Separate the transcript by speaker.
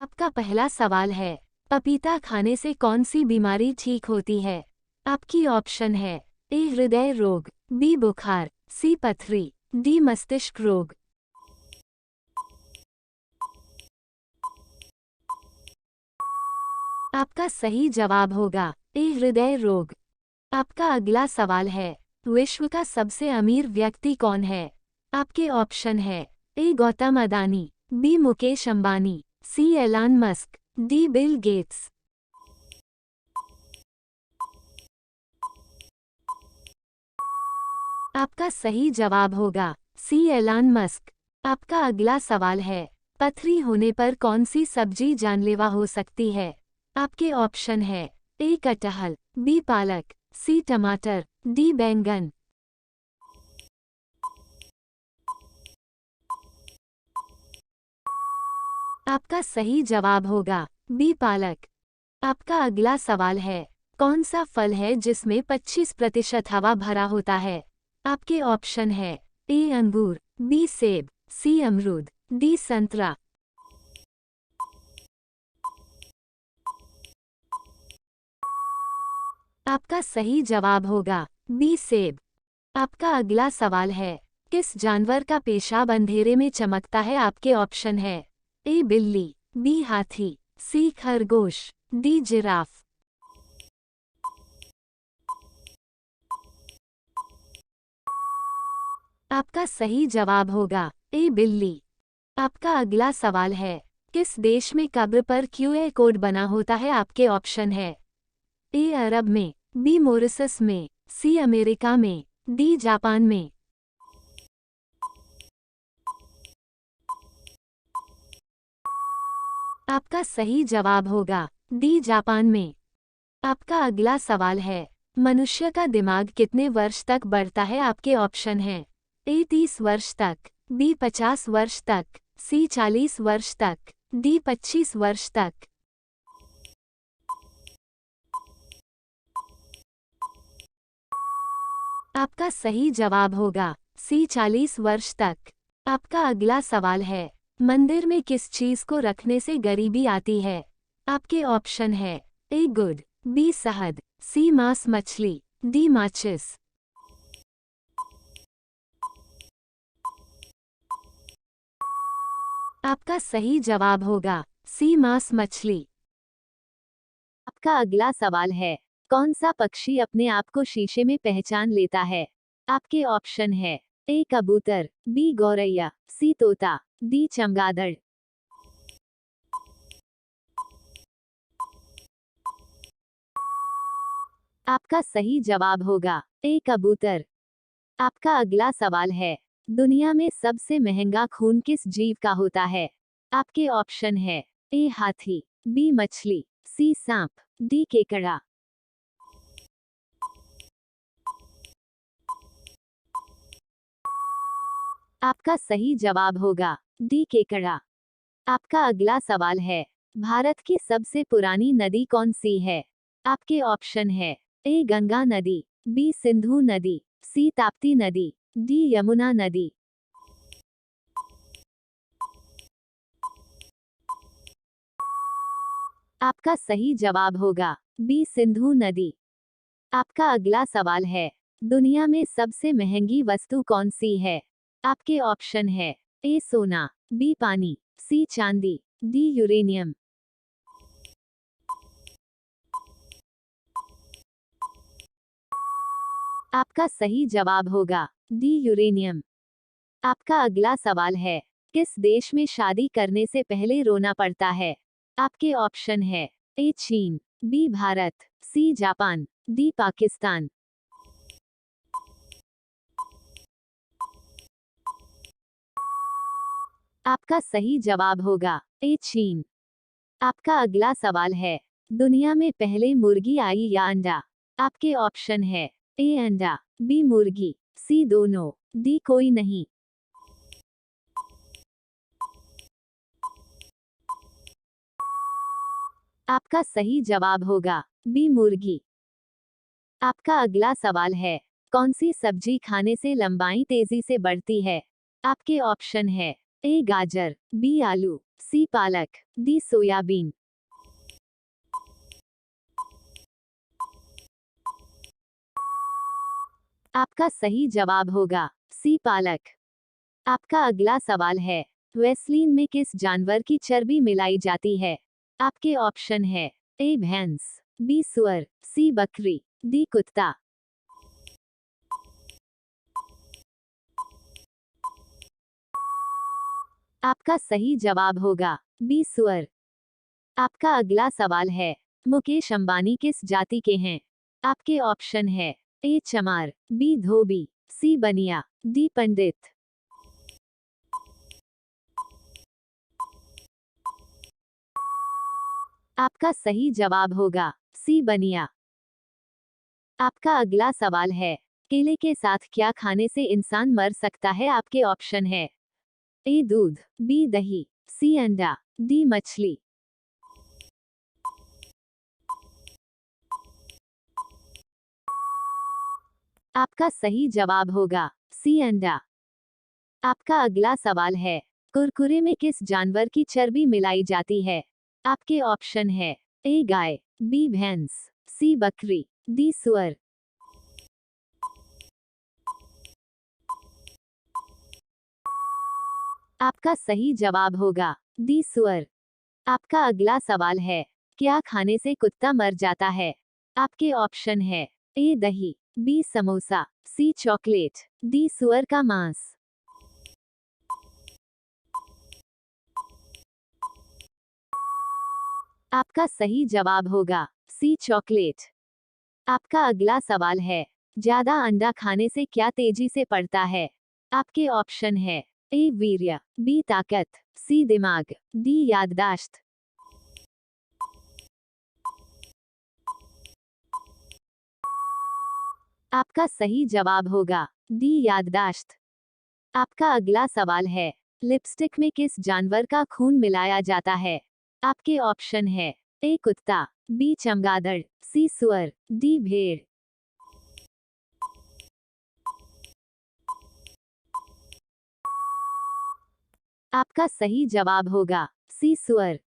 Speaker 1: आपका पहला सवाल है, पपीता खाने से कौन सी बीमारी ठीक होती है? आपकी ऑप्शन है ए हृदय रोग, बी बुखार, सी पथरी, डी मस्तिष्क रोग। आपका सही जवाब होगा ए हृदय रोग। आपका अगला सवाल है, विश्व का सबसे अमीर व्यक्ति कौन है? आपके ऑप्शन है A Gautam Adani, B Mukesh Ambani, C Elon Musk, D Bill Gates. आपका सही जवाब होगा सी एलन मस्क। आपका अगला सवाल है, पथरी होने पर कौन सी सब्जी जानलेवा हो सकती है? आपके ऑप्शन है ए कटहल, बी पालक, सी टमाटर, डी बैंगन। आपका सही जवाब होगा बी पालक। आपका अगला सवाल है, कौन सा फल है जिसमें 25% हवा भरा होता है? आपके ऑप्शन है ए अंगूर, बी सेब, सी अमरूद, डी संतरा। आपका सही जवाब होगा बी सेब। आपका अगला सवाल है, किस जानवर का पेशाब अंधेरे में चमकता है? आपके ऑप्शन है ए बिल्ली, बी हाथी, सी खरगोश, डी जिराफ। आपका सही जवाब होगा ए बिल्ली। आपका अगला सवाल है, किस देश में कब्र पर क्यूआर कोड बना होता है? आपके ऑप्शन है ए अरब में, बी मॉरिशस में, सी अमेरिका में, डी जापान में। आपका सही जवाब होगा डी जापान में। आपका अगला सवाल है, मनुष्य का दिमाग कितने वर्ष तक बढ़ता है? आपके ऑप्शन हैं ए 30 वर्ष तक, बी 50 वर्ष तक, सी 40 वर्ष तक, डी 25 वर्ष तक। आपका सही जवाब होगा सी 40 वर्ष तक। आपका अगला सवाल है, मंदिर में किस चीज को रखने से गरीबी आती है? आपके ऑप्शन है ए गुड़, बी शहद, सी मांस मछली, डी माचिस। आपका सही जवाब होगा सी मांस मछली। आपका अगला सवाल है, कौन सा पक्षी अपने आप को शीशे में पहचान लेता है? आपके ऑप्शन है ए कबूतर, बी गौरैया, सी तोता, डी चमगादड़। आपका सही जवाब होगा ए कबूतर। आपका अगला सवाल है, दुनिया में सबसे महंगा खून किस जीव का होता है? आपके ऑप्शन है ए हाथी, बी मछली, सी सांप, डी केकड़ा। आपका सही जवाब होगा डी केकड़ा। आपका अगला सवाल है, भारत की सबसे पुरानी नदी कौन सी है? आपके ऑप्शन है ए गंगा नदी, बी सिंधु नदी, सी ताप्ती नदी, डी यमुना नदी। आपका सही जवाब होगा बी सिंधु नदी। आपका अगला सवाल है, दुनिया में सबसे महंगी वस्तु कौन सी है? आपके ऑप्शन है ए सोना, बी पानी, सी चांदी, डी यूरेनियम। आपका सही जवाब होगा डी यूरेनियम। आपका अगला सवाल है, किस देश में शादी करने से पहले रोना पड़ता है? आपके ऑप्शन है A China, B Bharat, C Japan, D Pakistan. आपका सही जवाब होगा ए चीन। आपका अगला सवाल है, दुनिया में पहले मुर्गी आई या अंडा? आपके ऑप्शन है ए अंडा, बी मुर्गी, सी दोनों, डी कोई नहीं। आपका सही जवाब होगा बी मुर्गी। आपका अगला सवाल है, कौन सी सब्जी खाने से लंबाई तेजी से बढ़ती है? आपके ऑप्शन है ए गाजर, बी आलू, सी पालक, डी सोयाबीन। आपका सही जवाब होगा सी पालक। आपका अगला सवाल है, वेस्लीन में किस जानवर की चर्बी मिलाई जाती है? आपके ऑप्शन है ए भैंस, बी सुअर, सी बकरी, डी कुत्ता। आपका सही जवाब होगा बी सुअर। आपका अगला सवाल है, मुकेश अंबानी किस जाति के हैं? आपके ऑप्शन है ए चमार, बी धोबी, सी बनिया, डी पंडित। आपका सही जवाब होगा सी बनिया। आपका अगला सवाल है, केले के साथ क्या खाने से इंसान मर सकता है? आपके ऑप्शन है ए दूध, बी दही, सी अंडा, डी मछली। आपका सही जवाब होगा सी अंडा। आपका अगला सवाल है, कुरकुरे में किस जानवर की चर्बी मिलाई जाती है? आपके ऑप्शन है ए गाय, बी भैंस, सी बकरी, डी सुअर। आपका सही जवाब होगा डी सुअर। आपका अगला सवाल है, क्या खाने से कुत्ता मर जाता है? आपके ऑप्शन है ए दही, बी समोसा, सी चॉकलेट, डी सुअर का मांस। आपका सही जवाब होगा सी चॉकलेट। आपका अगला सवाल है, ज्यादा अंडा खाने से क्या तेजी से बढ़ता है? आपके ऑप्शन है ए वीर्य, बी ताकत, सी दिमाग, डी याददाश्त। आपका सही जवाब होगा डी याददाश्त। आपका अगला सवाल है, लिपस्टिक में किस जानवर का खून मिलाया जाता है? आपके ऑप्शन है ए कुत्ता, बी चमगादड़, सी सुअर, डी भेड़। आपका सही जवाब होगा सी सुअर।